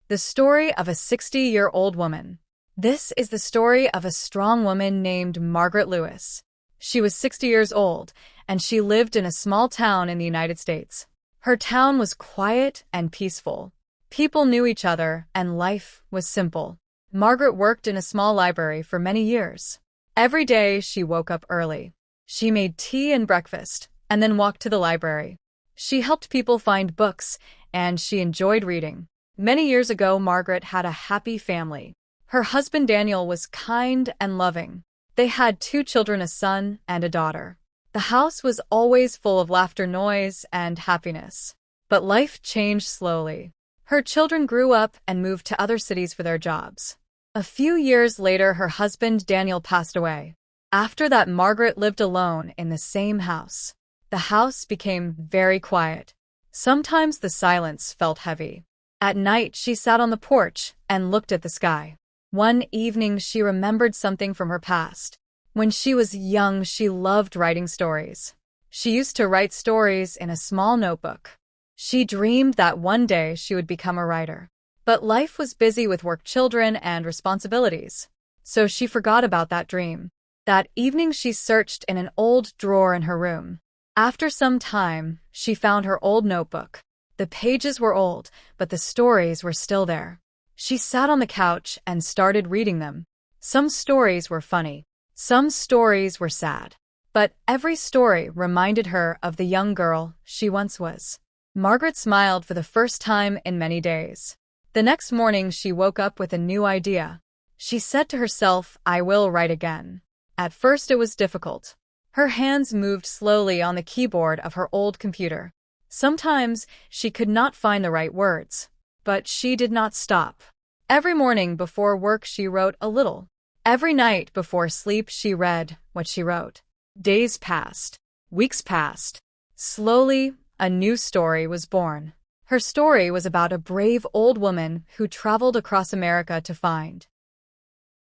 The story of a 60-year-old woman. This is the story of a strong woman named Margaret Lewis. She was 60 years old, and she lived in a small town in the United States. Her town was quiet and peaceful. People knew each other, and life was simple. Margaret worked in a small library for many years. Every day, she woke up early. She made tea and breakfast, and then walked to the library. She helped people find books, and she enjoyed reading. Many years ago, Margaret had a happy family. Her husband Daniel was kind and loving. They had 2 children, a son and a daughter. The house was always full of laughter, noise, and happiness. But life changed slowly. Her children grew up and moved to other cities for their jobs. A few years later, her husband Daniel passed away. After that, Margaret lived alone in the same house. The house became very quiet. Sometimes the silence felt heavy. At night, she sat on the porch and looked at the sky. One evening, she remembered something from her past. When she was young, she loved writing stories. She used to write stories in a small notebook. She dreamed that one day she would become a writer. But life was busy with work, children, and responsibilities. So she forgot about that dream. That evening, she searched in an old drawer in her room. After some time, she found her old notebook. The pages were old, but the stories were still there. She sat on the couch and started reading them. Some stories were funny. Some stories were sad. But every story reminded her of the young girl she once was. Margaret smiled for the first time in many days. The next morning, she woke up with a new idea. She said to herself, "I will write again." At first, it was difficult. Her hands moved slowly on the keyboard of her old computer. Sometimes she could not find the right words, but she did not stop. Every morning before work, she wrote a little. Every night before sleep, she read what she wrote. Days passed. Weeks passed. Slowly, a new story was born. Her story was about a brave old woman who traveled across America to find